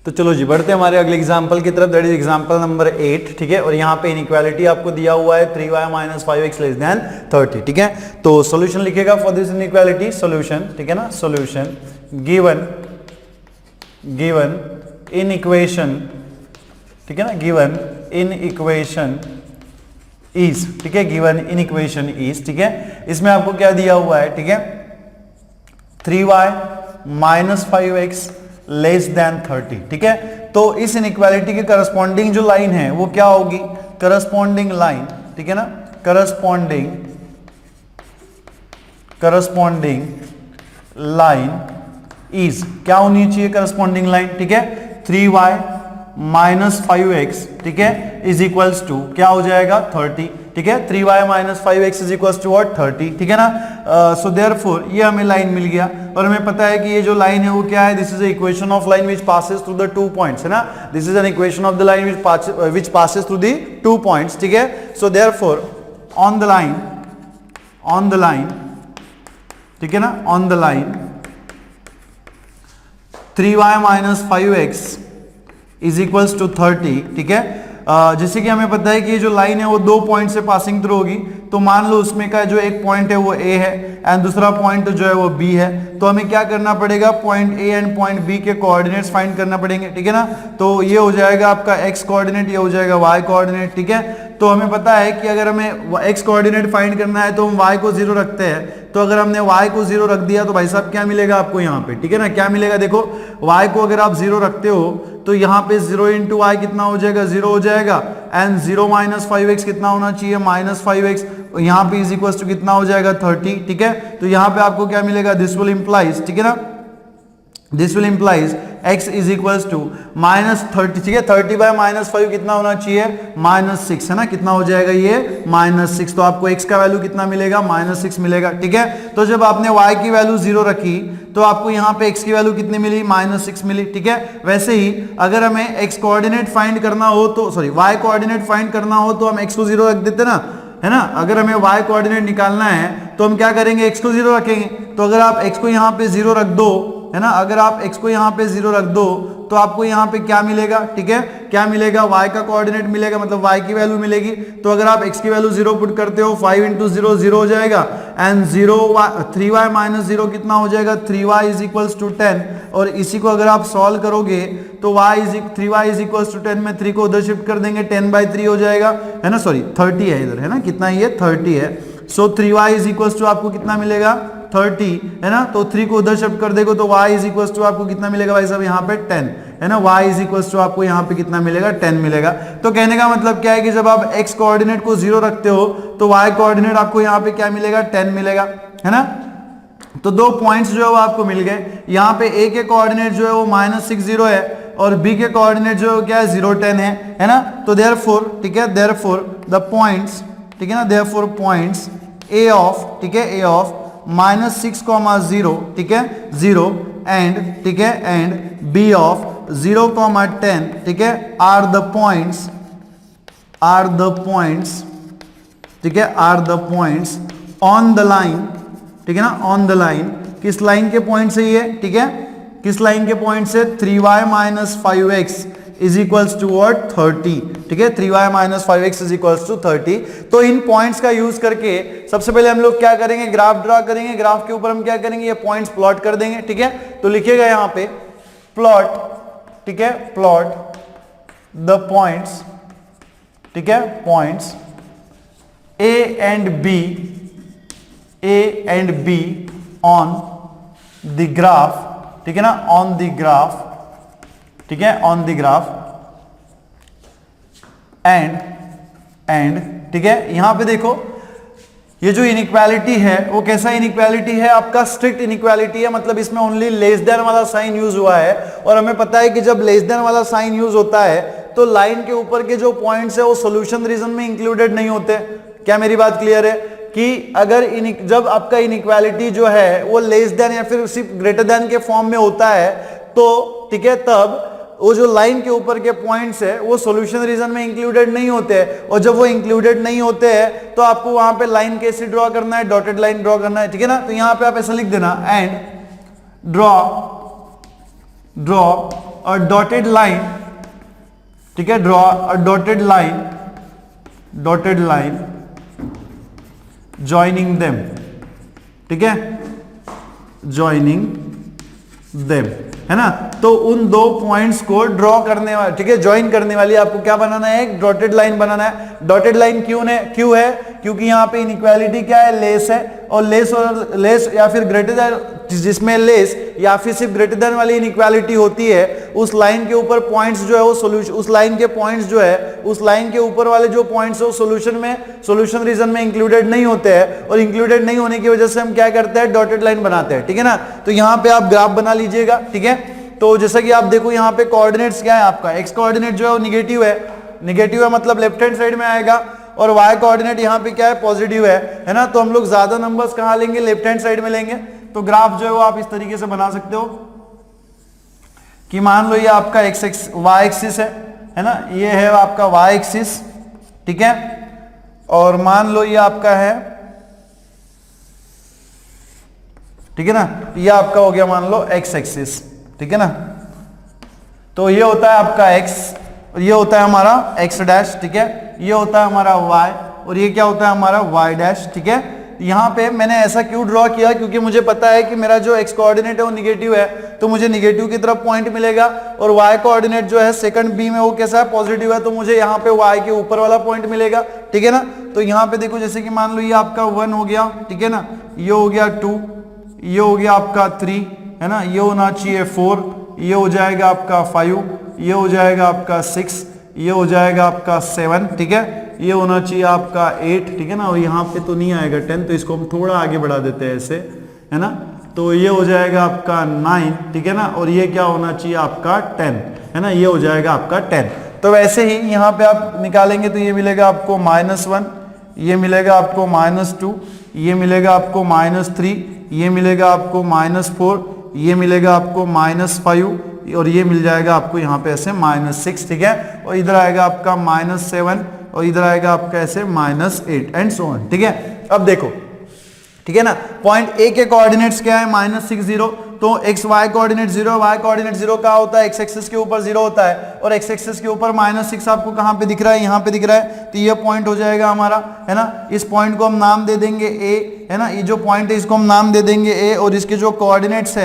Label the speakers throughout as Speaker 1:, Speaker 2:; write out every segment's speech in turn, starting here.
Speaker 1: तो चलो जी बढ़ते हैं हमारे अगले एग्जांपल की तरफ, दैट इज एग्जांपल नंबर 8, ठीक है। और यहाँ पे इनइक्वालिटी आपको दिया हुआ है 3y minus 5x less than 30, ठीक है। तो सॉल्यूशन लिखेगा फॉर दिस इनइक्वालिटी, सॉल्यूशन, ठीक है ना, सॉल्यूशन गिवन इन इक्वेशन, ठीक है ना, गिवन इन इक्वेशन इज, ठीक है, गिवन इन इक्वेशन इज, ठीक है। इसमें आपको क्या दिया हुआ है, ठीक है, 3y minus 5x less than 30, ठीक है। तो इस इनइक्वालिटी के करस्पॉन्डिंग जो लाइन है वो क्या होगी, करस्पॉन्डिंग लाइन, ठीक है ना, करस्पॉन्डिंग लाइन इज क्या होनी चाहिए, करस्पॉन्डिंग लाइन, ठीक है, 3y माइनस 5x, ठीक है, इज इक्वल्स टू क्या हो जाएगा 30, ठीक है। 3y minus 5x is equals to what 30, ठीक है ना। सो देयरफॉर ये हमें लाइन मिल गया और हमें पता है कि ये जो लाइन है वो क्या है, this is equation of line which passes through the 2 points, है ना, this is an equation of the line which passes through the 2 points, ठीक है। So therefore on the line, ठीक है ना, on the line 3y minus 5x is equals to 30, ठीक है। जैसे कि हमें पता है कि ये जो लाइन है वो 2 पॉइंट से पासिंग थ्रू होगी, तो मान लो उसमें का जो एक पॉइंट है वो A है एंड दूसरा पॉइंट जो है वो B है, तो हमें क्या करना पड़ेगा, point A and point B के कोऑर्डिनेट्स फाइंड करना पड़ेंगे, ठीक है ना। तो ये हो जाएगा आपका x कोऑर्डिनेट, ये हो जाएगा y कोऑर्डिनेट, ठीक है। तो हमें पता है कि अगर हमें x कोऑर्डिनेट फाइंड करना है तो हम y को 0 रखते हैं, तो अगर हमने y को 0 रख दिया तो भाई साहब क्या मिलेगा आपको यहाँ पे, ठीक है ना, क्या मिलेगा, देखो y को अगर आप 0 रखते हो तो यहाँ पे 0 इंटू y कितना हो जाएगा, 0 हो जाएगा एंड 0 माइनस 5x कितना होना चाहिए, माइनस 5x, यहाँ पे इज इक्वल टू कितना हो जाएगा 30, ठीक है। तो यहाँ पे आपको क्या मिलेगा, दिस विल इंप्लाइज, ठीक है ना, this will implies x is equals to minus 30, ठीक है। 30 बाय माइनस 5 कितना होना चाहिए, माइनस 6, है ना, कितना हो जाएगा ये माइनस 6, तो आपको x का वैल्यू कितना मिलेगा, माइनस 6 मिलेगा, ठीक है। तो जब आपने y की वैल्यू 0 रखी तो आपको यहाँ पे x की वैल्यू कितनी मिली, माइनस 6 मिली, ठीक है। वैसे ही अगर हमें x कोऑर्डिनेट फाइंड करना हो तो सॉरी y कोऑर्डिनेट फाइंड करना हो तो हम x को 0 रख देते ना, है ना। अगर हमें y कोऑर्डिनेट निकालना है तो हम क्या करेंगे, x को 0 रखेंगे। तो अगर आप x को यहाँ पे 0 रख दो, है ना, अगर आप x को यहाँ पे 0 रख दो तो आपको यहाँ पे क्या मिलेगा, ठीक है, क्या मिलेगा, y का कोऑर्डिनेट मिलेगा, मतलब y की वैल्यू मिलेगी। तो अगर आप x की वैल्यू 0 पुट करते हो, 5 इंटू 0 0 हो जाएगा एंड 3y माइनस 0 कितना हो जाएगा, 3y इज इक्वल्स टू 10। और इसी को अगर आप सॉल्व करोगे तो 3y इज इक्वल्स टू 10 में 3 को उधर शिफ्ट कर देंगे, 10/3 हो जाएगा, है ना, सॉरी 30 है इधर, है ना, कितना ये 30 है। सो 3y इज इक्वल्स टू आपको कितना मिलेगा 30, है ना। तो 3 को उधर शिफ्ट कर देगा तो y इज इक्वल्स टू आपको कितना मिलेगा भाई साहब, यहाँ पे 10, है ना, y इज इक्वल्स टू आपको यहाँ पे कितना मिलेगा, 10 मिलेगा। तो कहने का मतलब क्या है कि जब आप x कोऑर्डिनेट को 0 रखते हो तो y कोऑर्डिनेट आपको यहाँ पे क्या मिलेगा, 10 मिलेगा, है ना। तो 2 पॉइंट्स जो है वो आपको मिल गए। यहाँ पे a के कोऑर्डिनेट जो है वो -6 0 है और b के कोऑर्डिनेट जो है क्या है 0 10 है ना। तो देयरफॉर, ठीक है, देयरफॉर द पॉइंट्स, ठीक है ना, देयरफॉर पॉइंट्स a ऑफ, ठीक है, a ऑफ -6, 0, ठीक है, 0 एंड, ठीक है, एंड b ऑफ 0, 10, ठीक है, आर द पॉइंट्स, ठीक है, are the points on the line, ठीक है ना, ऑन द लाइन, किस लाइन के पॉइंट से ये, ठीक है, किस लाइन के पॉइंट से, 3y minus 5x is equals to what 30, ठीक है, 3y minus 5x is equals to 30। तो इन पॉइंट्स का यूज करके सबसे पहले हम लोग क्या करेंगे, ग्राफ ड्रा करेंगे। ग्राफ के ऊपर हम क्या करेंगे, ये पॉइंट्स प्लॉट कर देंगे, ठीक है। तो लिखिएगा यहाँ पे प्लॉट, ठीक है, प्लॉट द पॉइंट्स, ठीक है, points a and b on the graph, ठीक है ना, ऑन द ग्राफ, ठीक है, ऑन द ग्राफ एंड, ठीक है। यहां पे देखो ये जो इनइक्वालिटी है वो कैसा इनइक्वालिटी है, आपका स्ट्रिक्ट इनइक्वालिटी है, मतलब इसमें ओनली लेस देन वाला साइन यूज हुआ है। और हमें पता है कि जब लेस देन वाला साइन यूज होता है तो लाइन के ऊपर के जो पॉइंट्स है वो सॉल्यूशन रीजन में इंक्लूडेड नहीं होते। क्या मेरी बात क्लियर है कि अगर जब आपका इनइक्वालिटी जो है वो लेस देन या फिर सिर्फ ग्रेटर देन के फॉर्म में होता है तो, ठीक है, तब वो जो लाइन के ऊपर के पॉइंट्स है वो सॉल्यूशन रीजन में इंक्लूडेड नहीं होते हैं। और जब वो इंक्लूडेड नहीं होते हैं तो आपको वहां पे लाइन कैसे ड्रॉ करना है, डॉटेड लाइन ड्रॉ करना है, ठीक है ना। तो यहां पे आप ऐसा लिख देना, and draw a dotted line, ठीक है, draw a dotted line joining them, ठीक है, ज्वाइनिंग देम, है ना। तो उन दो पॉइंट्स को ड्रॉ करने वाले, ठीक है, ज्वाइन करने वाली आपको क्या बनाना है, एक डॉटेड लाइन बनाना है। डॉटेड लाइन क्यों है, क्योंकि यहाँ पे इनइक्वालिटी क्या है, लेस है, और लेस या फिर ग्रेटर देन, जिसमें लेस या फिर सिर्फ ग्रेटर देन वाली इनइक्वालिटी होती है, उस लाइन के ऊपर पॉइंट्स जो है वो सोल्यूशन, उस लाइन के पॉइंट्स जो है, उस लाइन के ऊपर वाले जो पॉइंट्स है वो सोल्यूशन रीजन में इंक्लूडेड नहीं होते हैं, और इंक्लूडेड नहीं होने की वजह से हम क्या करते हैं, डॉटेड लाइन बनाते हैं, ठीक है ना। तो यहाँ पे आप ग्राफ बना लीजिएगा, ठीक है। तो जैसा कि आप देखो यहाँ पे कोऑर्डिनेट्स क्या है, आपका एक्स कोऑर्डिनेट जो है वो निगेटिव है, मतलब लेफ्ट हैंड साइड में आएगा, और वाई कोऑर्डिनेट यहाँ पे क्या है, पॉजिटिव है ना। तो हम लोग ज्यादा नंबर्स कहाँ लेंगे, लेफ्ट हैंड साइड में लेंगे। तो ग्राफ जो है वो आप इस तरीके से बना सकते हो कि मान लो ये आपका वाई एक्सिस है ना, ये है आपका वाई एक्सिस, ठीक है, और मान लो ये आपका है, ठीक है ना, ये आपका हो गया मान लो एक्स एक्सिस, ठीक है ना। तो ये होता है आपका एक्स, और ये होता है हमारा एक्स डैश, ठीक है, ये होता है हमारा वाई, और ये क्या होता है हमारा वाई डैश, ठीक है। यहाँ पे मैंने ऐसा क्यों ड्रॉ किया, क्योंकि मुझे पता है कि मेरा जो एक्स कोऑर्डिनेट है वो निगेटिव है, तो मुझे निगेटिव की तरफ पॉइंट मिलेगा, और वाई कोऑर्डिनेट जो है सेकंड बी में वो कैसा है, पॉजिटिव है, तो मुझे यहाँ पे वाई के ऊपर वाला पॉइंट मिलेगा, ठीक है ना। तो यहाँ पे देखो, जैसे कि मान लो ये आपका 1 हो गया, ठीक है ना, ये हो गया 2, ये हो गया आपका 3, है ना, ये होना चाहिए 4, ये हो जाएगा आपका 5, ये हो जाएगा आपका 6, ये हो जाएगा आपका 7, ठीक है, ये होना चाहिए आपका 8, ठीक है ना, और यहाँ पे तो नहीं आएगा 10, तो इसको हम थोड़ा आगे बढ़ा देते हैं ऐसे, है ना। तो ये हो जाएगा आपका 9, ठीक है ना, और ये क्या होना चाहिए आपका 10, है ना, ये हो जाएगा आपका 10। तो वैसे ही यहाँ पे आप निकालेंगे तो ये मिलेगा आपको -1, ये मिलेगा आपको -2, ये मिलेगा आपको -3, ये मिलेगा आपको -4, ये मिलेगा आपको -5, और ये मिल जाएगा आपको यहाँ पे ऐसे -6, ठीक है, और इधर आएगा आपका -7, और इधर आएगा आपका ऐसे -8 एंड सो ऑन, ठीक है। अब देखो, ठीक है ना, पॉइंट ए के कोऑर्डिनेट्स क्या है, -6 0, तो x y coordinate 0, y coordinate 0 का होता है, एक्स एक्सिस के ऊपर 0 होता है, और एक्स एक्सिस के ऊपर -6 आपको कहाँ पे दिख रहा है, यहाँ पे दिख रहा है, तो ये पॉइंट हो जाएगा हमारा, है ना। इस पॉइंट को हम नाम दे देंगे ए, है ना, ये जो पॉइंट है इसको हम नाम दे देंगे ए, और इसके जो कोऑर्डिनेट्स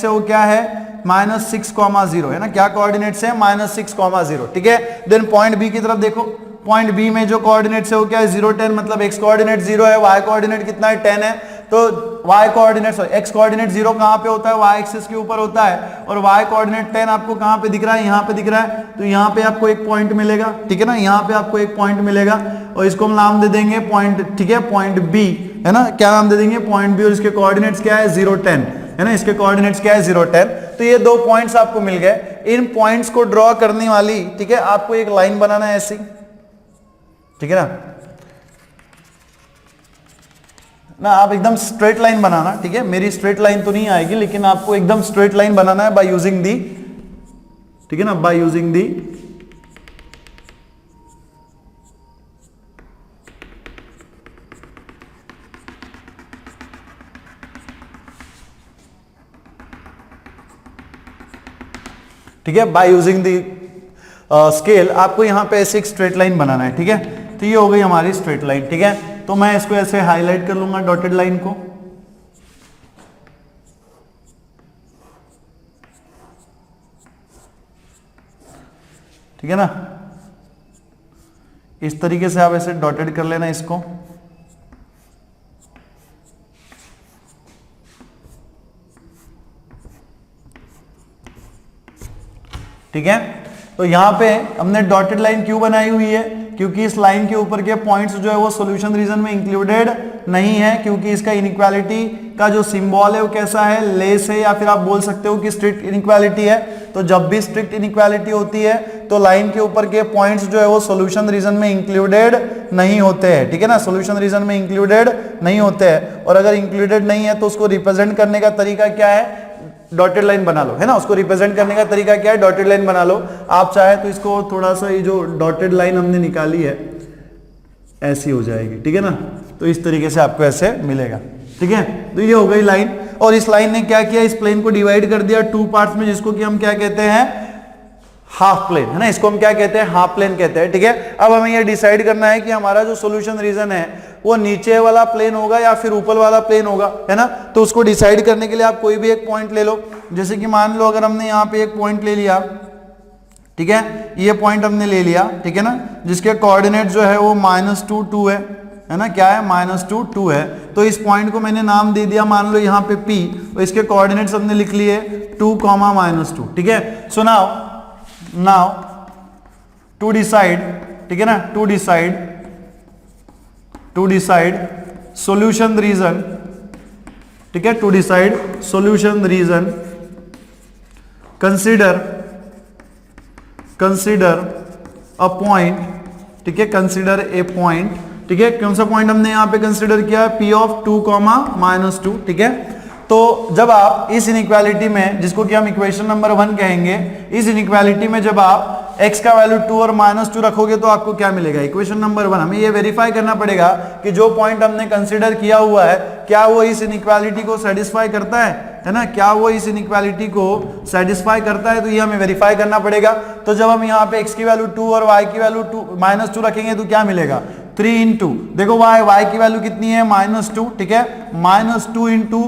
Speaker 1: है वो क्या है, -6,0, है ना, क्या कोऑर्डिनेट्स है, -6,0, ठीक है। देन पॉइंट बी की तरफ देखो, पॉइंट बी में जो कोऑर्डिनेट्स है वो क्या है, 0 10, मतलब एक्स कोऑर्डिनेट 0 है, वाई कोऑर्डिनेट कितना है, 10 है, तो वाई कोऑर्डिनेट एक्स कोऑर्डिनेट 0 कहाँ पे होता है, वाई एक्सिस के ऊपर होता है, और वाई कोऑर्डिनेट 10 आपको कहाँ पे दिख रहा है, यहाँ पे दिख रहा है, तो यहाँ पे आपको एक पॉइंट मिलेगा, ठीक है ना, यहाँ पे आपको एक पॉइंट मिलेगा, और इसको हम नाम दे देंगे पॉइंट, ठीक है, पॉइंट बी, है ना, क्या नाम दे देंगे, पॉइंट बी, और इसके कोऑर्डिनेट्स क्या है, 0 10, है ना, इसके कोऑर्डिनेट्स क्या है, 0 10। तो ये दो पॉइंट्स आपको मिल गए। इन पॉइंट्स को ड्रॉ करने वाली, ठीक है, आपको एक लाइन बनाना है ऐसी, ठीक है ना, आप एकदम स्ट्रेट लाइन बनाना, ठीक है, मेरी स्ट्रेट लाइन तो नहीं आएगी, लेकिन आपको एकदम स्ट्रेट लाइन बनाना है बाय यूजिंग दी, ठीक है ना, बाय यूजिंग दी ठीक है, बाय यूजिंग दी स्केल आपको यहां पे ऐसे एक स्ट्रेट लाइन बनाना है, ठीक है। तो ये हो गई हमारी स्ट्रेट लाइन, ठीक है। तो मैं इसको ऐसे हाईलाइट कर लूंगा डॉटेड लाइन को, ठीक है ना, इस तरीके से आप ऐसे डॉटेड कर लेना इसको, ठीक है। तो यहां पे हमने डॉटेड लाइन क्यों बनाई हुई है, क्योंकि इस लाइन के ऊपर के पॉइंट्स जो है वो सॉल्यूशन रीजन में इंक्लूडेड नहीं है, क्योंकि इसका इनइक्वालिटी का जो सिंबल है वो कैसा है, लेस है, या फिर आप बोल सकते हो कि स्ट्रिक्ट इनइक्वालिटी है। तो जब भी स्ट्रिक्ट इनइक्वालिटी होती है तो लाइन के ऊपर के पॉइंट्स जो है वो सॉल्यूशन रीजन में इंक्लूडेड नहीं होते हैं, ठीक है ना, सॉल्यूशन रीजन में इंक्लूडेड नहीं होते हैं। और अगर इंक्लूडेड नहीं है तो उसको रिप्रेजेंट करने का तरीका क्या है, डॉटेड लाइन बना लो, है ना, उसको रिप्रेजेंट करने का तरीका क्या है, डॉटेड लाइन बना लो। आप चाहे तो इसको थोड़ा सा, ये जो डॉटेड लाइन हमने निकाली है ऐसी हो जाएगी, ठीक है ना, तो इस तरीके से आपको ऐसे मिलेगा। ठीक है। तो ये हो गई लाइन, और इस लाइन ने क्या किया, इस प्लेन को डिवाइड कर दिया टू पार्ट्स में, जिसको कि हम क्या कहते हैं, हाफ प्लेन, है ना, इसको हम क्या कहते हैं, हाफ प्लेन कहते हैं, ठीक है। अब हमें ये डिसाइड करना है कि हमारा जो सॉल्यूशन रीजन है वो नीचे वाला प्लेन होगा या फिर ऊपर वाला प्लेन होगा, है ना। तो उसको डिसाइड करने के लिए आप कोई भी एक पॉइंट ले लो, जैसे कि मान लो अगर हमने यहाँ पे एक पॉइंट ले लिया, ठीक है, ये पॉइंट हमने ले लिया, ठीक है ना, जिसके कोऑर्डिनेट जो है वो -2 2 है ना, क्या है, -2 2 है। तो इस पॉइंट को मैंने नाम दे दिया, मान लो यहाँ पे P, तो इसके कोऑर्डिनेट्स हमने लिख लिए 2, -2, ठीक है। सो नाउ टू डिसाइड, ठीक है ना, टू डिसाइड सॉल्यूशन रीजन, ठीक है, to decide solution region consider a point, ठीक है, कंसीडर ए पॉइंट, ठीक है। कौन सा पॉइंट हमने यहां पे कंसीडर किया है, P ऑफ 2, -2, ठीक है। तो जब आप इस इनइक्वालिटी में, जिसको कि हम इक्वेशन नंबर 1 कहेंगे, इस इनइक्वालिटी में जब आप x का वैल्यू 2 और -2 रखोगे तो आपको क्या मिलेगा, इक्वेशन नंबर 1। हमें ये वेरीफाई करना पड़ेगा कि जो पॉइंट हमने कंसीडर किया हुआ है क्या वो इस इनइक्वालिटी को सेटिस्फाई करता है ना, क्या वो इस इनइक्वालिटी को सेटिस्फाई करता है, तो ये हमें वेरीफाई करना पड़ेगा। तो जब हम यहाँ पे x की वैल्यू 2 और y की वैल्यू -2 रखेंगे तो क्या मिलेगा, 3 इंटू, देखो y की वैल्यू कितनी है, -2, ठीक है, -5 इंटू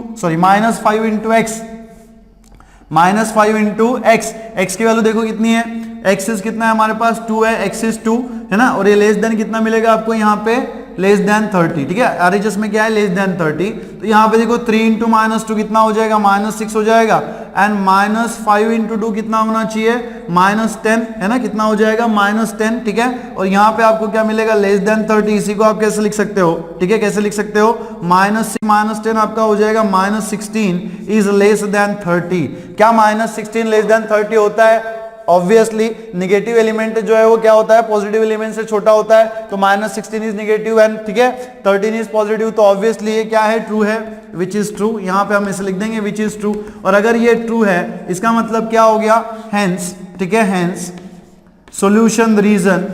Speaker 1: x की वैल्यू देखो कितनी है, एक्सिस कितना है हमारे पास, 2 है, एक्सिस 2 है ना, और ये लेस देन कितना मिलेगा आपको यहाँ पे, लेस देन 30, ठीक है। आरएचएस में क्या है, लेस देन 30। तो यहाँ पे देखो 3 इंटू -2 कितना हो जाएगा, -6 हो जाएगा, एंड -5 इंटू 2 कितना होना चाहिए, -10, है ना, कितना हो जाएगा, -10, ठीक है। और यहाँ पे आपको क्या मिलेगा, लेस देन 30। इसी को आप कैसे लिख सकते हो, ठीक है, कैसे लिख सकते हो, -10 आपका हो जाएगा, -16 इज लेस देन 30। क्या -16 लेस देन 30 होता है, ऑब्वियसली निगेटिव एलिमेंट जो है वो क्या होता है, पॉजिटिव एलिमेंट से छोटा होता है, तो -16 इज निगेटिव एंड, ठीक है, 13 इज पॉजिटिव, तो ऑब्वियसली ये क्या है, ट्रू है, विच इज ट्रू। यहां पे हम इसे लिख देंगे विच इज ट्रू, और अगर ये ट्रू है इसका मतलब क्या हो गया, हेंस, ठीक है, hence solution region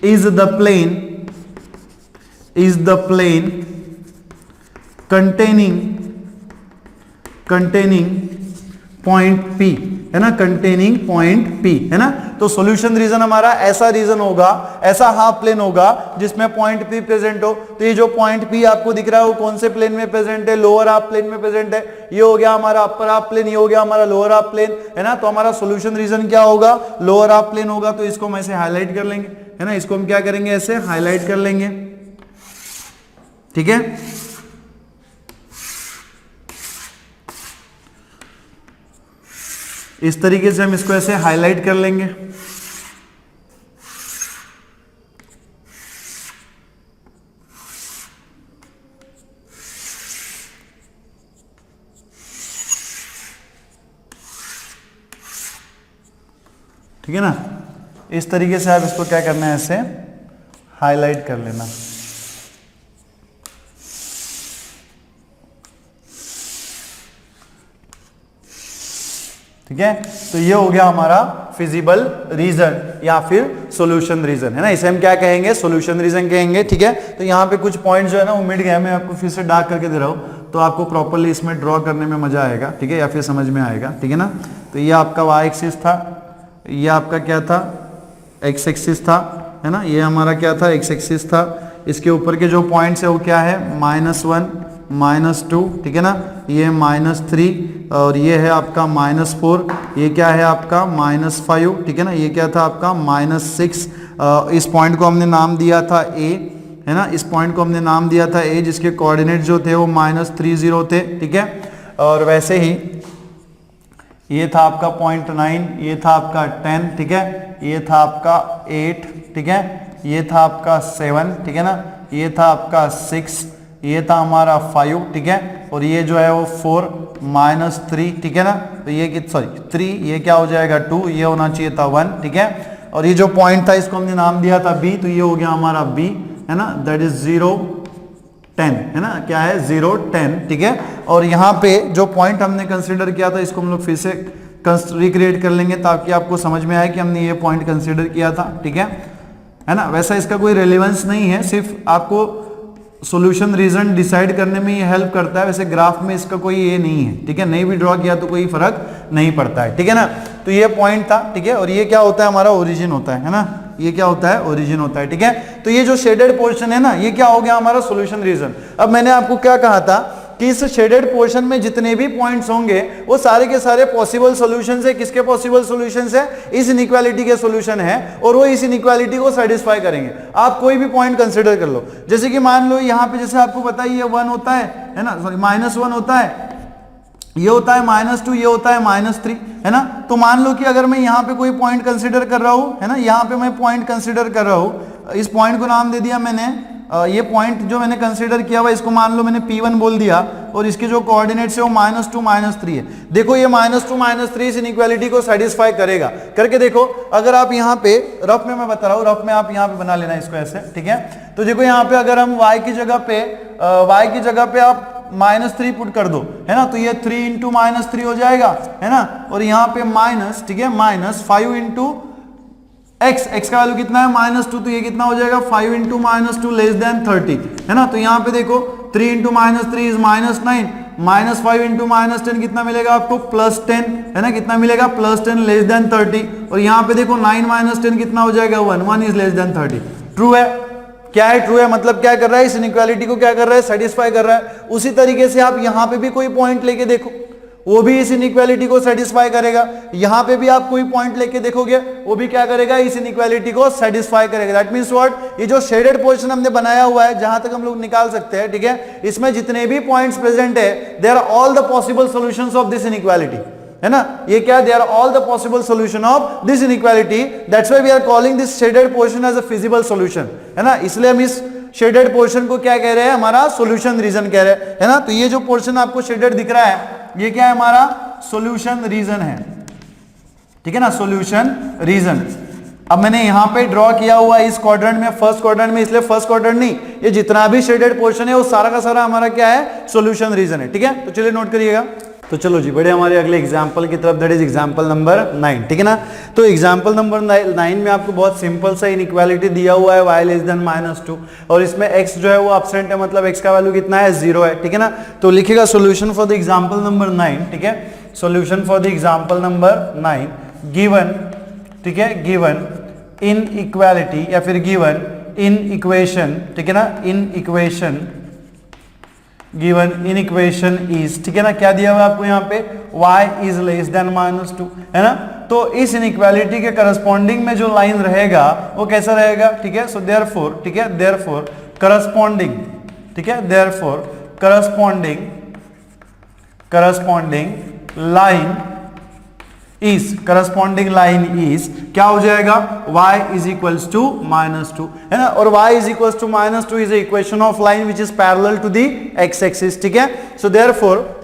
Speaker 1: is the plane containing point P, है ना, कंटेनिंग पॉइंट P, है ना। तो सॉल्यूशन रीजन हमारा ऐसा रीजन होगा, ऐसा हाफ प्लेन होगा जिसमें पॉइंट P प्रेजेंट हो। तो ये जो पॉइंट P आपको दिख रहा है वो कौन से प्लेन में प्रेजेंट है, लोअर हाफ प्लेन में प्रेजेंट है। ये हो गया हमारा अपर हाफ प्लेन, ये हो गया हमारा लोअर हाफ प्लेन, है ना। तो हमारा सॉल्यूशन रीजन क्या होगा, लोअर हाफ प्लेन होगा। तो इसको हम ऐसे हाईलाइट कर लेंगे, है ना, इसको हम क्या करेंगे, ऐसे हाईलाइट कर लेंगे, ठीक है। इस तरीके से हम इसको ऐसे हाईलाइट कर लेंगे, ठीक है ना। इस तरीके से आप इसको क्या करना है, ऐसे हाईलाइट कर लेना, ठीक है। तो ये हो गया हमारा फिजिबल रीजन या फिर सॉल्यूशन रीजन, है ना, इसे हम क्या कहेंगे, सॉल्यूशन रीजन कहेंगे, ठीक है। तो यहाँ पे कुछ पॉइंट जो है ना वो मिट गया, मैं आपको फिर से डार्क करके दे रहा हूँ तो आपको प्रॉपरली इसमें ड्रॉ करने में मजा आएगा, ठीक है, या फिर समझ में आएगा, ठीक है ना। तो ये आपका y एक्सिस था, ये आपका क्या था, x एक्सिस था, है ना, ये हमारा क्या था, x एक्सिस था। इसके ऊपर के जो पॉइंट्स है वो क्या है, -1 -2, ठीक है ना, ये -3 और ये है आपका -4, ये क्या है आपका -5, ठीक है ना, ये क्या था आपका -6। इस पॉइंट को हमने नाम दिया था A, है ना, इस पॉइंट को हमने नाम दिया था A, जिसके कोऑर्डिनेट जो थे वो -30 थे, ठीक है। और वैसे ही ये था आपका 0.9, ये था आपका 10, ठीक है, ये था आपका 8, ठीक है, ये था आपका 7, ठीक है ना, ये था आपका 6, ये था हमारा 5, ठीक है, और ये जो है वो 4 -3, ठीक है ना। तो ये 3, ये क्या हो जाएगा 2, ये होना चाहिए था 1, ठीक है। और ये जो पॉइंट था इसको हमने नाम दिया था B, तो ये हो गया हमारा B, है ना, दैट इज 0 10, है ना, क्या है 0 10, ठीक है। और यहाँ पे जो पॉइंट हमने कंसीडर किया था इसको हम लोग फिर से रिक्रिएट कर लेंगे ताकि आपको समझ में आए कि हमने ये पॉइंट कंसीडर किया था, ठीक है। है ना, वैसा इसका कोई रेलेवेंस नहीं है, सिर्फ आपको सॉल्यूशन रीजन डिसाइड करने में ये हेल्प करता है, वैसे ग्राफ में इसका कोई ये नहीं है, ठीक है, नहीं भी ड्रॉ किया तो कोई फर्क नहीं पड़ता है, ठीक है ना। तो ये पॉइंट था, ठीक है, और ये क्या होता है हमारा ओरिजिन होता है ना, ये क्या होता है ओरिजिन होता है, ठीक है। तो ये जो शेडेड पोर्शन है ना, ये क्या हो गया हमारा सॉल्यूशन रीजन। अब मैंने आपको क्या कहा था कि इस शेडेड पोर्शन में जितने भी पॉइंट्स होंगे वो सारे के सारे पॉसिबल सॉल्यूशंस है। किसके पॉसिबल सॉल्यूशंस है? इस इनइक्वालिटी के सॉल्यूशन है, और वो इस इनइक्वालिटी को सेटिस्फाई करेंगे। आप कोई भी पॉइंट कंसीडर कर लो, जैसे कि मान लो यहाँ पे, जैसे आपको पता है ये 1 होता है ना, सॉरी -1 होता है, ये होता है -2, ये होता है -3, है ना। तो मान लो कि अगर मैं यहाँ पे कोई पॉइंट कंसीडर कर रहा हूँ, है ना, यहाँ पे मैं पॉइंट कंसीडर कर रहा हूँ, इस पॉइंट को नाम दे दिया मैंने, ये पॉइंट जो मैंने कंसीडर किया हुआ इसको मान लो मैंने P1 बोल दिया, और इसके जो कोऑर्डिनेट्स है वो -2 -3 है। देखो ये -2 -3 इस इनइक्वालिटी को सेटिस्फाई करेगा। करके देखो, अगर आप यहाँ पे रफ में, मैं बता रहा हूँ रफ में, आप यहाँ पे बना लेना इसको ऐसे, ठीक है। तो देखो यहाँ पे अगर हम y की जगह पे आप -3 पुट कर दो, है ना, तो ये 3 × -3 हो जाएगा, है ना, और यहाँ पे माइनस, ठीक है, -5 × x का वैल्यू कितना है -2, तो ये कितना हो जाएगा 5 × -2 लेस देन 30, है ना। तो यहाँ पे देखो 3 × -3 इज -9, -5 × -10 कितना मिलेगा आपको +10, है ना, कितना मिलेगा +10 लेस देन 30, और यहाँ पे देखो 9 - 10 कितना हो जाएगा 1 इज लेस देन 30। ट्रू है, क्या है ट्रू है, मतलब क्या कर रहा है, इस इनइक्वालिटी को क्या कर रहा है, सेटिस्फाई कर रहा है। उसी तरीके से आप यहाँ पे भी कोई पॉइंट लेके देखो, वो भी इस इनइक्वालिटी को सेटिस्फाई करेगा। यहाँ पे भी आप कोई पॉइंट लेके देखोगे, वो भी क्या करेगा, इस इनइक्वालिटी को सेटिस्फाई करेगा। दैट मींस व्हाट, ये जो शेडेड पोर्शन हमने बनाया हुआ है, जहां तक हम लोग निकाल सकते हैं, ठीक है, इसमें जितने भी पॉइंट्स प्रेजेंट है, they are all the possible solutions of this inequality, है ना। ये क्या, they are all the possible solution of this inequality, that's why we are calling this shaded portion as a feasible solution, है ना। इसलिए हम इस शेडेड पोर्शन को क्या कह रहे हैं, हमारा सॉल्यूशन रीजन कह रहे हैं, है ना। तो ये जो पोर्शन आपको शेडेड दिख रहा है, ये क्या है, हमारा सॉल्यूशन रीजन है, ठीक है ना, सॉल्यूशन रीजन। अब मैंने यहां पे ड्रॉ किया हुआ इस क्वाड्रेंट में, फर्स्ट क्वाड्रेंट में, इसलिए फर्स्ट क्वाड्रेंट नहीं, ये जितना भी शेडेड पोर्शन है वो सारा का सारा हमारा क्या है, सॉल्यूशन रीजन है, ठीक है। तो चलिए नोट करिएगा। तो चलो जी बढ़े हमारे अगले एग्जाम्पल की तरफ, दैट इज एग्जाम्पल नंबर 9, ठीक है ना। तो एग्जाम्पल नंबर 9 में आपको बहुत सिंपल सा इनइक्वालिटी दिया हुआ है y लेस देन -2, और इसमें x जो है वो एब्सेंट है, मतलब x का वैल्यू कितना है 0 है, ठीक है ना। तो लिखिएगा solution for the example number 9, ठीक है, solution for the example number 9, given, ठीक है, गिवन इन इक्वालिटी या फिर गिवन इन इक्वेशन, ठीक है ना, in equation, given in equation is, ठीक है ना, क्या दिया हुआ है आपको यहाँ पे, y इज लेस देन -2, है ना। तो इस इनइक्वालिटी के करस्पॉन्डिंग में जो लाइन रहेगा वो कैसा रहेगा, ठीक है। सो देयरफॉर, ठीक है, देयरफॉर करस्पॉन्डिंग, ठीक है, therefore corresponding line is, corresponding line is क्या हो जाएगा, y इज इक्वल्स टू -2, है ना, और y is equals to -2 is equation of line which is parallel to the x axis, ठीक है। सो देयरफॉर,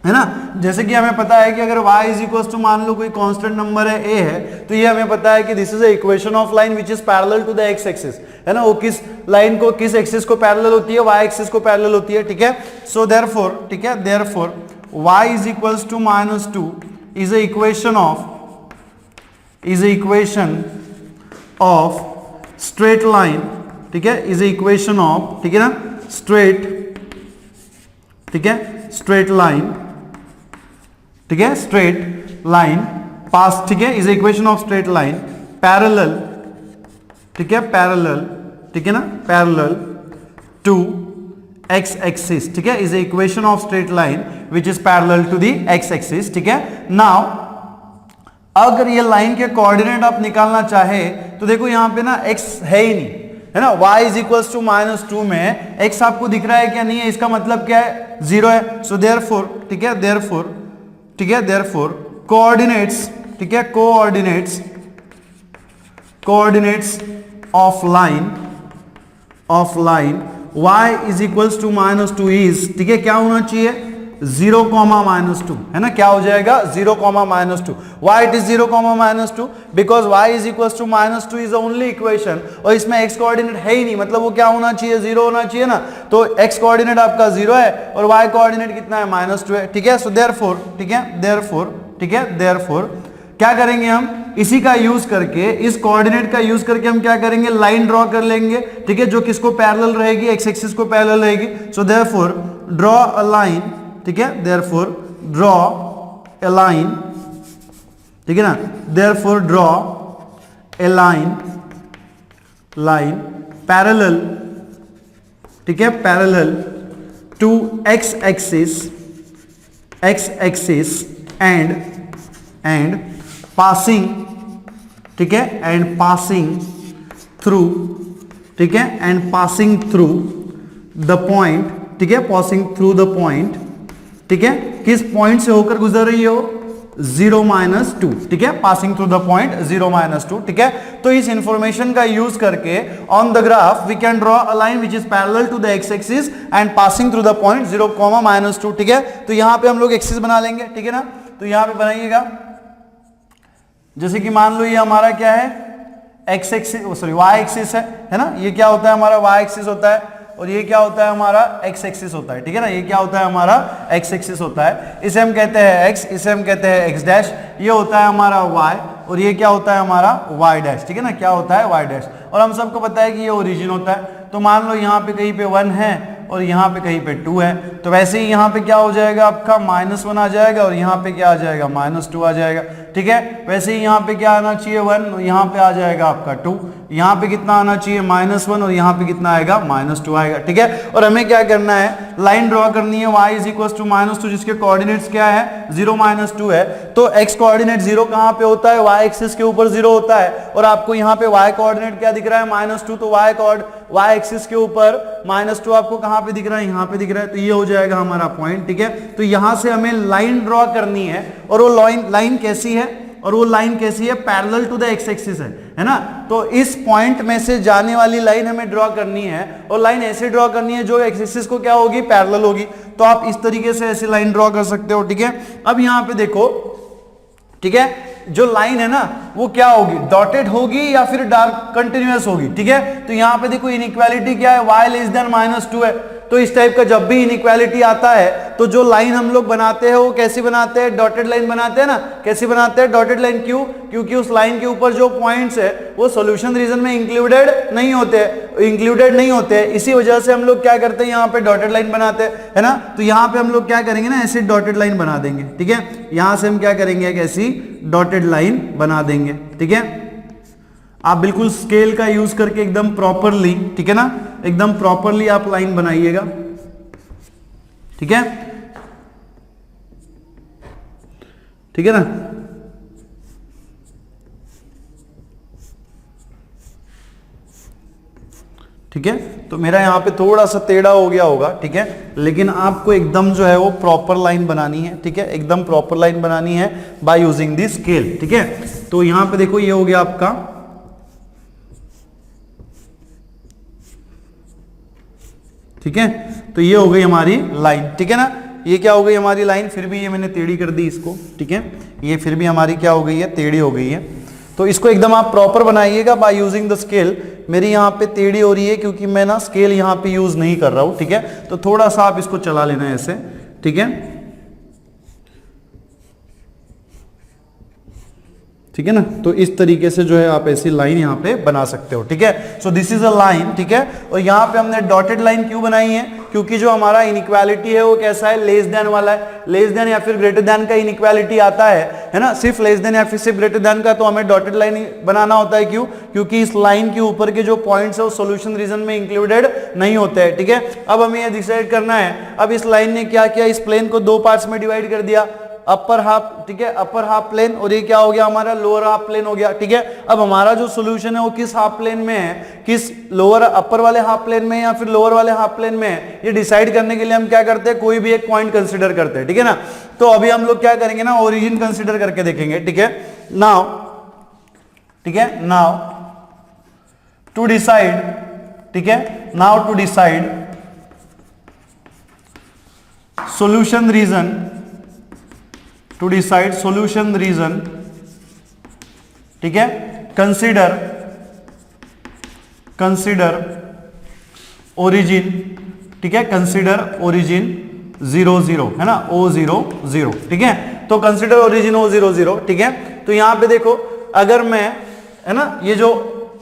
Speaker 1: है ना, जैसे कि हमें पता है कि अगर y इज इक्वल्स टू, मान लो कोई कांस्टेंट नंबर है a है, तो ये हमें पता है कि this is a equation of line which is parallel to the x axis, है ना। वो किस लाइन को, किस एक्सिस को पैरेलल होती है, y एक्सिस को पैरेलल होती है, ठीक है। सो देयरफॉर, ठीक है, therefore y is equals to -2 is a equation of straight line, ठीक है, is a equation of, ठीक है ना, straight, ठीक है, straight line, ठीक है, straight line pass, ठीक है, is a equation of straight line parallel, ठीक है, parallel, ठीक है ना, parallel to x axis, ठीक है, is a equation of straight line which is parallel to the x axis, ठीक है। now अगर ये लाइन के कोऑर्डिनेट आप निकालना चाहे तो देखो यहाँ पे ना x है ही नहीं, है ना, y इज इक्वल्स टू -2 में x आपको दिख रहा है क्या, नहीं है, इसका मतलब क्या है, 0 है। सो देयरफॉर, ठीक है, देयरफॉर, ठीक है, देयरफॉर कोऑर्डिनेट्स, ठीक है, coordinates of line y is equals to -2 is, ठीक है, क्या होना चाहिए, 0, -2, है ना, क्या हो जाएगा, 0, -2। why it is 0, -2, because y is equals to -2 is the only equation, और इसमें x कोऑर्डिनेट है ही नहीं, मतलब वो क्या होना चाहिए, 0 होना चाहिए ना। तो x कोऑर्डिनेट आपका 0 है और y कोऑर्डिनेट कितना है, -2 है, ठीक है। सो देयरफॉर, ठीक है, देयरफॉर, ठीक है, देयरफॉर क्या करेंगे हम, इसी का यूज करके, इस कोऑर्डिनेट का यूज करके हम क्या करेंगे, लाइन ड्रॉ कर लेंगे, ठीक है, जो किसको पैरेलल रहेगी, एक्स एक्सिस को पैरेलल रहेगी। So therefore draw a line, ठीक है, देयरफॉर ड्रॉ अ लाइन, ठीक है ना, therefore draw a line parallel, ठीक है, parallel to x axis and passing, ठीक है, एंड पासिंग थ्रू, ठीक है, and passing through the point, ठीक है, पासिंग थ्रू द पॉइंट, ठीक है, किस पॉइंट से होकर गुजर रही हो, 0-2, ठीक है, पासिंग थ्रू द पॉइंट 0-2, ठीक है। तो इस इंफॉर्मेशन का यूज करके on the graph we can draw a line which is parallel to the x axis and passing through the point 0-2, ठीक है। तो यहां पे हम लोग एक्सिस बना लेंगे, ठीक है ना। तो यहां पे बनाइएगा, जैसे कि मान लो ये हमारा क्या है, x axis, sorry y axis है ना, ये क्या होता है हमारा वाई एक्सिस होता है, और ये क्या होता है हमारा एक्स एक्सिस होता है, ठीक है ना, ये क्या होता है हमारा एक्स एक्सिस होता है, इसे हम कहते हैं एक्स, इसे हम कहते हैं एक्स डैश, ये होता है हमारा वाई, और ये क्या होता है हमारा वाई डैश, ठीक है ना, क्या होता है वाई डैश। और हम सबको पता है कि ये ओरिजिन होता है। तो मान लो यहाँ पे कहीं पे 1 है और यहाँ पे कहीं पे 2 है, तो वैसे ही यहाँ पे क्या हो जाएगा आपका -1 आ जाएगा, और यहाँ पे क्या आ जाएगा -2 आ जाएगा, ठीक है। वैसे ही यहाँ पे क्या आना चाहिए 1, यहाँ पे आ जाएगा आपका 2, यहाँ पे कितना आना चाहिए -1, और यहाँ पे कितना आएगा -2 आएगा, ठीक है। और हमें क्या करना है, लाइन ड्रॉ करनी है y = -2, जिसके कोऑर्डिनेट्स क्या है, 0-2 है। तो x कोऑर्डिनेट 0 कहाँ पे होता है, y एक्सिस के ऊपर 0 होता है, और आपको यहाँ पे y कोऑर्डिनेट क्या दिख रहा है, -2, तो y एक्सिस के ऊपर -2 आपको कहाँ पे दिख रहा है, यहाँ पे दिख रहा है। तो ये हो जाएगा हमारा पॉइंट, ठीक है। तो यहां से हमें लाइन ड्रॉ करनी है, और वो लाइन कैसी है, और वो लाइन कैसी है, parallel to the x axis है ना। तो इस पॉइंट में से जाने वाली लाइन हमें ड्रॉ करनी है, और लाइन ऐसे ड्रॉ करनी है जो एक्स एक्सिस को क्या होगी, पैरेलल होगी। तो आप इस तरीके से ऐसी लाइन ड्रॉ कर सकते हो, ठीक है। अब यहां पे देखो, ठीक है, जो लाइन है ना वो क्या होगी, डॉटेड होगी या फिर डार्क कंटिन्यूअस होगी, ठीक है। तो यहां पे देखो इनइक्वालिटी क्या है, y <-2 है। तो इस टाइप का जब भी इनइक्वालिटी आता है तो जो लाइन हम लोग बनाते हैं वो कैसी बनाते हैं, डॉटेड लाइन बनाते हैं ना। कैसी बनाते हैं, डॉटेड लाइन, क्यों, क्योंकि उस लाइन के ऊपर जो पॉइंट्स है वो सॉल्यूशन रीजन में इंक्लूडेड नहीं होते, इसी वजह से हम लोग क्या करते हैं, यहाँ पे डॉटेड लाइन बनाते हैं, है ना। तो यहाँ पे हम लोग क्या करेंगे ना, ऐसी डॉटेड लाइन बना देंगे, ठीक है। यहां से हम क्या करेंगे, एक ऐसी डॉटेड लाइन बना देंगे, ठीक है। आप बिल्कुल स्केल का यूज करके एकदम प्रॉपरली, ठीक है ना, एकदम प्रॉपरली आप लाइन बनाइएगा, ठीक है, ठीक है ना। ठीक है, तो मेरा यहां पे थोड़ा सा टेढ़ा हो गया होगा, ठीक है, लेकिन आपको एकदम जो है वो प्रॉपर लाइन बनानी है, ठीक है, एकदम प्रॉपर लाइन बनानी है बाय यूजिंग दी स्केल, ठीक है। तो यहां पे देखो ये हो गया आपका, ठीक है, तो ये हो गई हमारी लाइन, ठीक है ना। ये क्या हो गई हमारी लाइन, फिर भी ये मैंने टेढ़ी कर दी इसको, ठीक है, ये फिर भी हमारी क्या हो गई है, टेढ़ी हो गई है। तो इसको एकदम आप प्रॉपर बनाइएगा बाय यूजिंग द स्केल। मेरी यहाँ पे टेढ़ी हो रही है क्योंकि मैं ना स्केल यहाँ पे यूज नहीं कर रहा हूँ, ठीक है। तो थोड़ा सा आप इसको चला लेना है ऐसे, ठीक है, ठीक है ना। तो इस तरीके से जो है आप ऐसी लाइन यहाँ पे बना सकते हो, ठीक है। So this is a line, ठीक है। और यहाँ पे हमने डॉटेड लाइन क्यों बनाई है, क्योंकि जो हमारा इनइक्वालिटी है वो कैसा है, लेस देन वाला है। लेस देन या फिर ग्रेटर देन का इनइक्वालिटी आता है ना, सिर्फ लेस देन या फिर सिर्फ ग्रेटर देन का, तो हमें डॉटेड लाइन बनाना होता है। क्यों, क्योंकि इस लाइन के ऊपर के जो पॉइंट्स है वो सॉल्यूशन रीजन में इंक्लूडेड नहीं होते हैं, ठीक है। अब हमें यह डिसाइड करना है, अब इस लाइन ने क्या किया, इस प्लेन को 2 पार्ट्स में डिवाइड कर दिया, अपर हाफ, ठीक है, अपर हाफ प्लेन, और ये क्या हो गया हमारा, लोअर हाफ प्लेन हो गया, ठीक है। अब हमारा जो सॉल्यूशन है वो किस हाफ प्लेन में है, किस लोअर अपर वाले हाफ प्लेन में या फिर लोअर वाले हाफ प्लेन में है, ये डिसाइड करने के लिए हम क्या करते हैं, कोई भी एक पॉइंट कंसीडर करते हैं, ठीक है ना। तो अभी हम लोग क्या करेंगे ना, ओरिजिन कंसीडर करके देखेंगे, ठीक है। नाउ, ठीक है, नाउ टू डिसाइड, ठीक है, now to decide solution region, to decide solution region, ठीक है, consider origin, ठीक है, consider origin 0 0, है ना, O 0 0, ठीक है। तो कंसिडर ओरिजिन O 0 0, ठीक है। तो तो यहाँ पे देखो अगर मैं, है ना, ये जो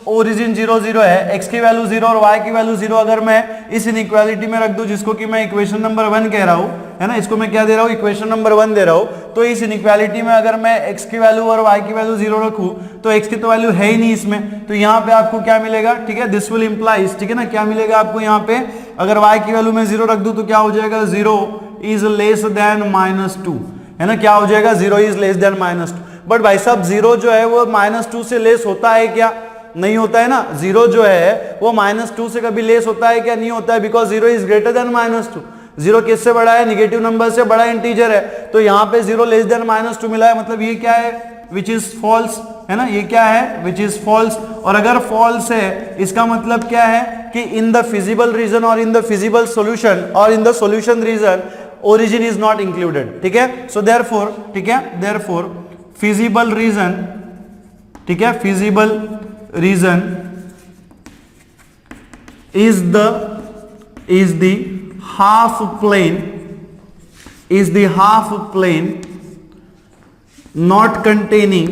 Speaker 1: ओरिजिन 0 0 है, x की वैल्यू 0 और y की वैल्यू 0, अगर मैं इस इनइक्वालिटी में रख दूं जिसको कि मैं इक्वेशन नंबर 1 कह रहा हूं, है ना, इसको मैं क्या दे रहा हूं, इक्वेशन नंबर 1 दे रहा हूं, तो इस इनइक्वालिटी में अगर मैं x की वैल्यू और y की वैल्यू 0 रखूं तो x की तो वैल्यू है ही नहीं इसमें, तो यहाँ पे आपको क्या मिलेगा, ठीक है, दिस विल इंप्लाइज, ठीक है ना, क्या मिलेगा आपको यहाँ पे, अगर y की वैल्यू में 0 रख दूं तो क्या हो जाएगा, 0 इज लेस देन -2, है ना, क्या हो जाएगा, 0 इज लेस देन -2। बट भाई साहब 0 जो है वो -2 से लेस होता है क्या, नहीं होता है ना, 0 जो है वो -2 से कभी लेस होता है क्या, नहीं होता है, बिकॉज 0 इज ग्रेटर देन -2। 0 किससे बड़ा है, निगेटिव नंबर से बड़ा इंटीजर है, तो यहाँ पे 0 लेस देन -2 मिला है, मतलब ये क्या है, विच इज फॉल्स, है ना, ये क्या है, विच इज फॉल्स। और अगर फॉल्स है इसका मतलब क्या है कि इन द फिजिबल रीजन और इन द फिजिबल सॉल्यूशन और in the solution region origin is not included, ठीक है। सो देयरफॉर, ठीक है, देयरफॉर फिजिबल रीजन, ठीक है, feasible reason is the half plane, is the half plane not containing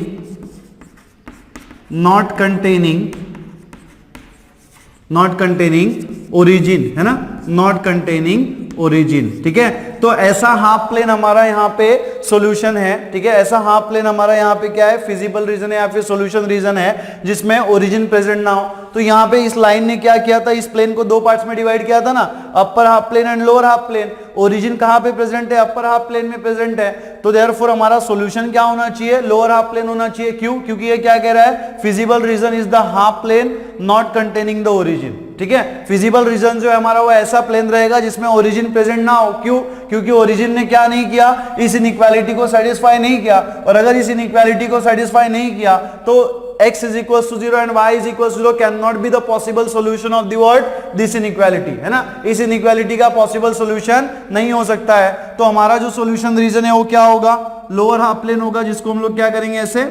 Speaker 1: origin, है ना, not containing origin, ठीक है। तो ऐसा हाफ प्लेन हमारा यहाँ पे सॉल्यूशन है, ठीक है, ऐसा हाफ प्लेन हमारा यहाँ पे क्या है, फिजिबल रीजन है या फिर सॉल्यूशन रीजन है जिसमें ओरिजिन प्रेजेंट ना हो। तो यहाँ पे इस लाइन ने क्या किया था, इस प्लेन को दो पार्ट्स में डिवाइड किया था ना, upper half plane and lower half plane. Origin कहाँ पे प्रेजेंट है, अपर हाफ प्लेन में प्रेजेंट है, तो देयरफॉर हमारा सॉल्यूशन क्या होना चाहिए, लोअर हाफ प्लेन होना चाहिए। क्यों, क्योंकि ये क्या कह रहा है, feasible region is the half plane not containing the origin, ठीक है। फिजिबल रीजन जो है हमारा वो ऐसा प्लेन रहेगा जिसमें ओरिजिन प्रेजेंट ना हो। क्यों, क्योंकि ओरिजिन ने क्या नहीं किया, इस इनइक्वालिटी को सेटिस्फाई नहीं किया, और अगर इस इनइक्वालिटी को सेटिस्फाई नहीं किया तो x is equals to 0 and y is equals to 0 cannot be the possible solution of the what, this inequality, है ना, इस इनइक्वालिटी का पॉसिबल सॉल्यूशन नहीं हो सकता है। तो हमारा जो सॉल्यूशन रीजन है वो क्या होगा, लोअर हाफ प्लेन होगा, जिसको हम लोग क्या करेंगे, ऐसे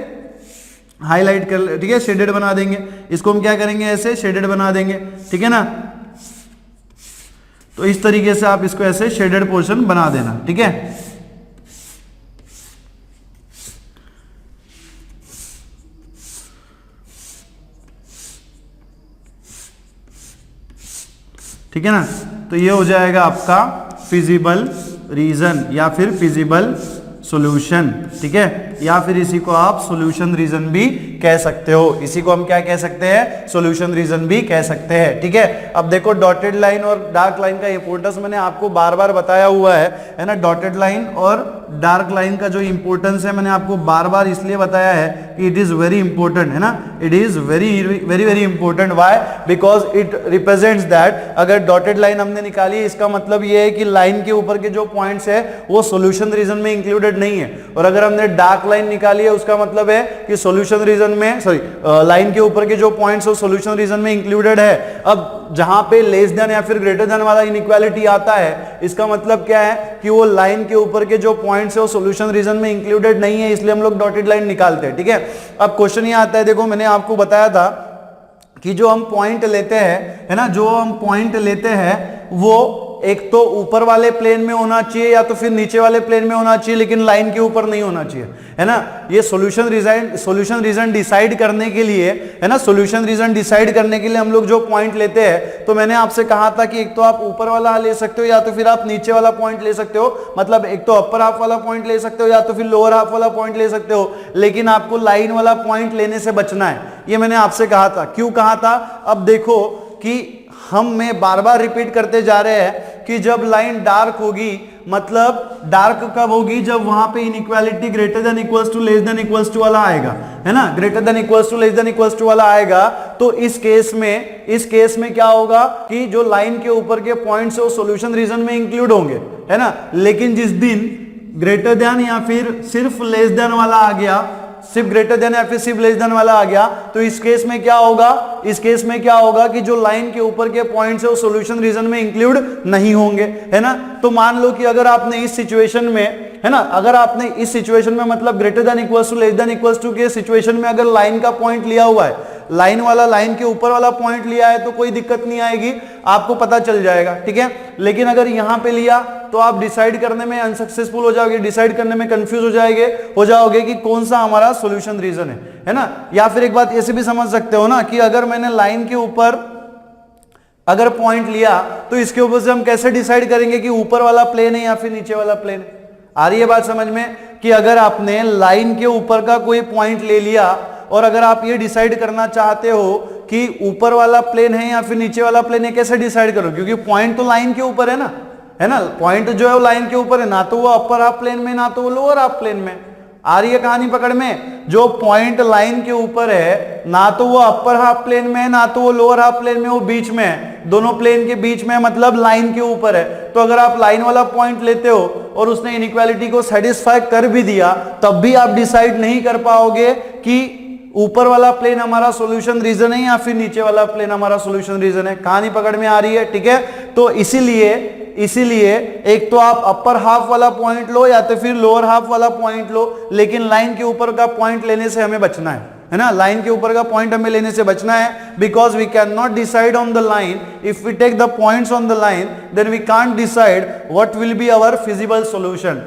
Speaker 1: हाईलाइट कर, ठीक है, शेडेड बना देंगे, इसको हम क्या करेंगे, ऐसे शेडेड बना देंगे, ठीक है ना। तो इस तरीके से आप इसको ऐसे शेडेड पोर्शन बना देना, ठीक है। ठीक है ना, तो ये हो जाएगा आपका फिजिबल रीजन या फिर फिजिबल सॉल्यूशन, ठीक है, या फिर इसी को आप सॉल्यूशन रीजन भी कह सकते हो। इसी को हम क्या कह सकते हैं, सॉल्यूशन रीजन भी कह सकते हैं, ठीक है। अब देखो डॉटेड लाइन और डार्क लाइन का इंपॉर्टेंस मैंने आपको बार बार बताया हुआ है ना। डॉटेड लाइन और डार्क लाइन का जो इंपॉर्टेंस है मैंने आपको बार बार इसलिए बताया है कि इट इज वेरी इंपॉर्टेंट, है ना, it is very very very important. Why, because it represents that अगर डॉटेड लाइन हमने निकाली इसका मतलब ये है कि लाइन के ऊपर के जो पॉइंट्स है वो सॉल्यूशन रीजन में इंक्लूडेड नहीं है, और अगर हमने डार्क लाइन निकाली है उसका मतलब है कि सॉल्यूशन रीजन में, सॉरी, लाइन के ऊपर के जो पॉइंट्स है सॉल्यूशन रीजन में इंक्लूडेड है। अब जहां पे लेस देन या फिर ग्रेटर देन वाला इनइक्वालिटी आता है इसका मतलब क्या है कि वो लाइन के ऊपर के जो पॉइंट्स है वो सॉल्यूशन रीजन में इंक्लूडेड नहीं है, इसलिए हम लोग डॉटेड लाइन निकालते हैं, ठीक है। अब क्वेश्चन ये आता है, देखो मैंने आपको बताया था कि जो हम पॉइंट लेते हैं, है ना, जो हम पॉइंट लेते हैं वो एक तो ऊपर वाले प्लेन में होना चाहिए या तो फिर नीचे वाले प्लेन में होना चाहिए, लेकिन लाइन के ऊपर नहीं होना चाहिए, है ना। ये सॉल्यूशन रीजन डिसाइड करने के लिए, है ना, सॉल्यूशन रीजन डिसाइड करने के लिए हम लोग जो पॉइंट लेते हैं, तो मैंने आपसे कहा था कि एक तो आप ऊपर वाला ले सकते हो या तो फिर आप नीचे वाला पॉइंट ले सकते हो, मतलब एक तो अपर हाफ वाला पॉइंट ले सकते हो या तो फिर लोअर हाफ वाला पॉइंट ले सकते हो, लेकिन आपको लाइन वाला पॉइंट लेने से बचना है, ये मैंने आपसे कहा था। क्यों कहा था, अब देखो कि मैं बार बार रिपीट करते जा रहे हैं कि जब लाइन डार्क होगी, मतलब डार्क कब होगी, जब वहां पे inequality greater than equals to less than equals to वाला आएगा, है ना, greater than equals to less than equals to वाला आएगा, तो इस केस में क्या होगा कि जो लाइन के ऊपर के पॉइंट्स है वो सॉल्यूशन रीजन में इंक्लूड होंगे, है ना। लेकिन जिस दिन ग्रेटर देन या फिर सिर्फ लेस देन वाला आ गया, सिर्फ ग्रेटर देन या फिर सिर्फ लेस देन वाला आ गया, तो इस केस में क्या होगा, इस केस में क्या होगा कि जो लाइन के ऊपर के पॉइंट्स है वो सॉल्यूशन रीजन में इंक्लूड नहीं होंगे, है ना। तो मान लो कि अगर आपने इस सिचुएशन में, है ना, अगर आपने इस सिचुएशन में मतलब greater than equals to less than equals to के सिचुएशन में अगर लाइन का पॉइंट लिया हुआ है, लाइन वाला लाइन के ऊपर वाला पॉइंट लिया है, तो कोई दिक्कत नहीं आएगी, आपको पता चल जाएगा, ठीक है। लेकिन अगर यहां पे लिया तो आप डिसाइड करने में अनसक्सेसफुल हो जाओगे, डिसाइड करने में कंफ्यूज हो जाओगे कि कौन सा हमारा सॉल्यूशन रीजन है ना। या फिर एक बात ऐसे भी समझ सकते हो ना कि अगर मैंने लाइन के ऊपर अगर पॉइंट लिया तो इसके ऊपर से हम कैसे डिसाइड करेंगे कि ऊपर वाला प्लेन है या फिर नीचे वाला प्लेन है। आ रही है बात समझ में कि अगर आपने लाइन के ऊपर का कोई पॉइंट ले लिया और अगर आप ये डिसाइड करना चाहते हो कि ऊपर वाला प्लेन है या फिर नीचे वाला प्लेन है, कैसे डिसाइड करो, क्योंकि पॉइंट तो लाइन के ऊपर है ना, पॉइंट जो है वो लाइन के ऊपर है, ना तो वो अपर हाफ प्लेन में ना तो वो लोअर हाफ प्लेन में। आ रही है कहानी पकड़ में, जो पॉइंट लाइन के ऊपर है ना तो वो अपर हाफ प्लेन में है ना तो वो लोअर हाफ प्लेन में, वो बीच में है, दोनों प्लेन के बीच में, मतलब लाइन के ऊपर है। तो अगर आप लाइन वाला पॉइंट लेते हो और उसने इनइक्वालिटी को सेटिस्फाई कर भी दिया तब भी आप डिसाइड नहीं कर पाओगे कि ऊपर वाला प्लेन हमारा सॉल्यूशन रीजन है या फिर नीचे वाला प्लेन हमारा सॉल्यूशन रीजन है। कहानी पकड़ में आ रही है, ठीक है। तो इसीलिए एक तो आप अपर हाफ वाला पॉइंट लो या तो फिर लोअर हाफ वाला पॉइंट लो, लेकिन लाइन के ऊपर का पॉइंट लेने से हमें बचना है ना, लाइन के ऊपर का पॉइंट हमें लेने से बचना है, because we can not decide on the line. If we take the points on the line then we can't decide what will be our feasible solution,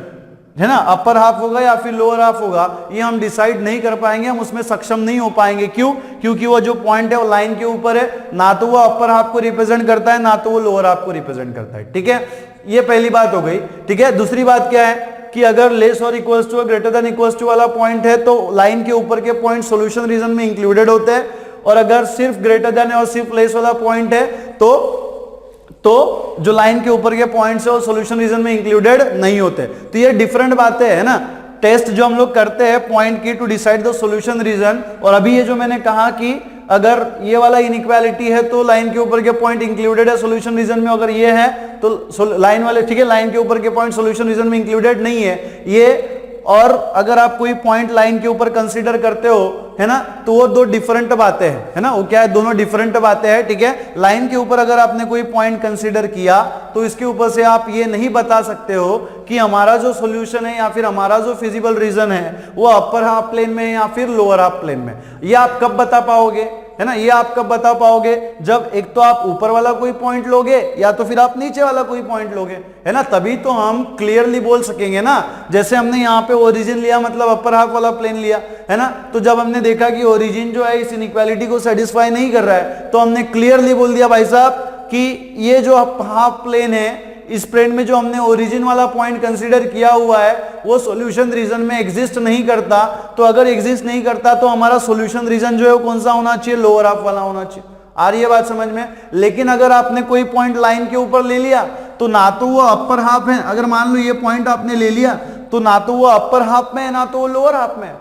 Speaker 1: है ना। अपर हाफ होगा या फिर लोअर हाफ होगा ये हम डिसाइड नहीं कर पाएंगे, हम उसमें सक्षम नहीं हो पाएंगे। क्यों? क्योंकि वो जो पॉइंट है वो लाइन के ऊपर है, ना तो वो अपर हाफ को रिप्रेजेंट करता है ना तो वो लोअर हाफ को रिप्रेजेंट करता है, ठीक है। ये पहली बात हो गई, ठीक है। दूसरी बात क्या है कि अगर लेस और equals to greater than equals to वाला पॉइंट है तो लाइन के ऊपर के पॉइंट सॉल्यूशन रीजन में इंक्लूडेड होते हैं, और अगर सिर्फ ग्रेटर देन और सिर्फ लेस वाला पॉइंट है तो जो लाइन के ऊपर के पॉइंट्स है वो सॉल्यूशन रीजन में इंक्लूडेड नहीं होते। तो ये डिफरेंट बातें है ना, टेस्ट जो हम लोग करते हैं पॉइंट की to decide the solution region. और अभी ये जो मैंने कहा कि अगर ये वाला इनइक्वालिटी है तो लाइन के ऊपर के पॉइंट इंक्लूडेड है सॉल्यूशन रीजन में, अगर ये है तो लाइन वाले, ठीक है, लाइन के ऊपर के पॉइंट सॉल्यूशन रीजन में इंक्लूडेड नहीं है ये। और अगर आप कोई पॉइंट लाइन के ऊपर कंसीडर करते हो, है ना, तो वो दो डिफरेंट बातें हैं, है ना, वो क्या है, दोनों डिफरेंट बातें हैं, ठीक है। लाइन के ऊपर अगर आपने कोई पॉइंट कंसीडर किया तो इसके ऊपर से आप ये नहीं बता सकते हो कि हमारा जो सॉल्यूशन है या फिर हमारा जो फिजिबल रीजन है वो अपर हाफ प्लेन में या फिर लोअर हाफ प्लेन में। ये आप कब बता पाओगे, है ना, ये आप कब बता पाओगे, जब एक तो आप ऊपर वाला कोई पॉइंट लोगे या तो फिर आप नीचे वाला कोई पॉइंट लोगे, है ना, तभी तो हम क्लियरली बोल सकेंगे ना। जैसे हमने यहाँ पे ओरिजिन लिया, मतलब अपर हाफ वाला प्लेन लिया, है ना, तो जब हमने देखा कि ओरिजिन जो है इस इनइक्वालिटी को सेटिस्फाई नहीं कर रहा है तो हमने क्लियरली बोल दिया भाई साहब कि ये जो हाफ प्लेन है, इस प्लेन में जो हमने ओरिजिन वाला पॉइंट कंसीडर किया हुआ है वो सॉल्यूशन रीजन में एग्जिस्ट नहीं करता। तो अगर एग्जिस्ट नहीं करता तो हमारा सॉल्यूशन रीजन जो है कौन सा होना चाहिए, लोअर हाफ वाला होना चाहिए। आ रही है बात समझ में। लेकिन अगर आपने कोई पॉइंट लाइन के ऊपर ले लिया तो ना तो वो अपर हाफ है, अगर मान लो ये पॉइंट आपने ले लिया तो ना तो वो अपर हाफ में है ना तो वो लोअर हाफ में है,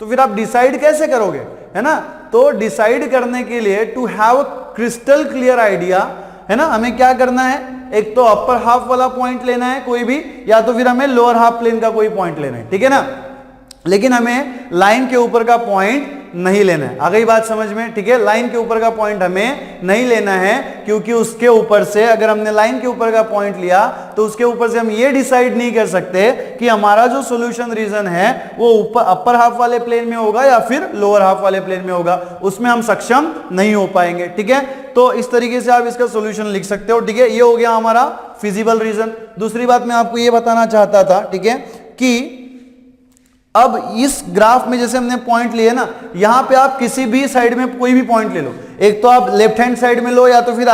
Speaker 1: तो फिर आप डिसाइड कैसे करोगे, है ना। तो डिसाइड करने के लिए to have crystal clear idea, है ना, हमें क्या करना है, एक तो अपर हाफ वाला पॉइंट लेना है कोई भी, या तो फिर हमें लोअर हाफ प्लेन का कोई पॉइंट लेना है, ठीक है ना। लेकिन हमें लाइन के ऊपर का पॉइंट नहीं लेना है। आ गई बात समझ में, ठीक है। लाइन के ऊपर का पॉइंट हमें नहीं लेना है क्योंकि उसके ऊपर से अगर हमने लाइन के ऊपर का पॉइंट लिया तो उसके ऊपर से हम ये डिसाइड नहीं कर सकते कि हमारा जो सॉल्यूशन रीजन है वो ऊपर अपर हाफ वाले प्लेन में होगा या फिर लोअर हाफ वाले प्लेन में होगा, उसमें हम सक्षम नहीं हो पाएंगे, ठीक है। तो इस तरीके से आप इसका सॉल्यूशन लिख सकते हो, ठीक है। ये हो गया हमारा फिजिबल रीजन। दूसरी बात मैं आपको ये बताना चाहता था, ठीक है, कि अब इस ग्राफ में जैसे हमने पॉइंट लिए ना, यहां पे आप किसी भी साइड में कोई भी पॉइंट ले लो, एक तो आप लेफ्ट हैंड साइड में लो या तो फिर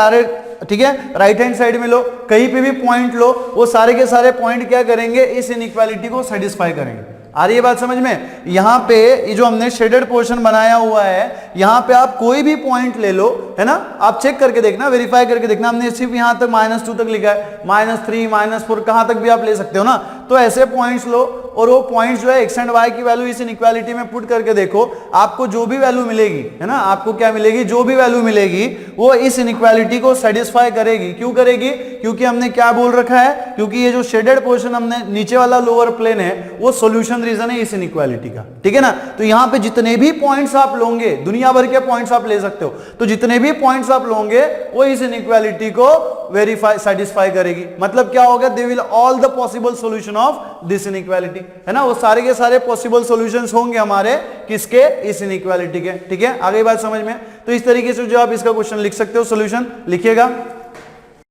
Speaker 1: ठीक है राइट हैंड साइड में लो, कहीं पे भी पॉइंट लो, वो सारे के सारे पॉइंट क्या करेंगे, इस इनइक्वालिटी को सेटिस्फाई करेंगे। आ रही है बात समझ में। यहां पे ये जो हमने शेडेड पोर्शन बनाया हुआ है, यहां पे आप कोई भी पॉइंट ले लो, है ना, आप चेक करके देखना, वेरीफाई करके देखना। हमने सिर्फ यहां तक -2 तक लिखा है, -3 -4 कहां तक भी आप ले सकते हो ना। तो ऐसे पॉइंट्स लो और वो पॉइंट्स जो है एक्स एंड वाई की वैल्यू इस इनइक्वालिटी में पुट करके देखो, आपको जो भी वैल्यू मिलेगी, है ना, आपको क्या मिलेगी, जो भी वैल्यू मिलेगी वो इस इनइक्वालिटी को सेटिस्फाई करेगी। क्यों करेगी? क्योंकि हमने क्या बोल रखा है, क्योंकि ये जो शेडेड पोर्शन हमने नीचे वाला लोअर प्लेन है वो सॉल्यूशन रीजन है इस इनइक्वालिटी का, ठीक है ना। तो यहां पे जितने भी पॉइंट्स आप लोगे, दुनिया भर के पॉइंट्स आप ले सकते हो, तो जितने भी पॉइंट्स आप लोगे वो इस इनइक्वालिटी को वेरीफाई सेटिस्फाई करेगी। मतलब क्या होगा, they will all the possible solution of this inequality, है ना, वो सारे के सारे पॉसिबल सॉल्यूशंस होंगे हमारे किसके, इस इनइक्वालिटी के, ठीक है। आगे बात समझ में। तो इस तरीके से जो आप इसका क्वेश्चन लिख सकते हो, सॉल्यूशन लिखिएगा।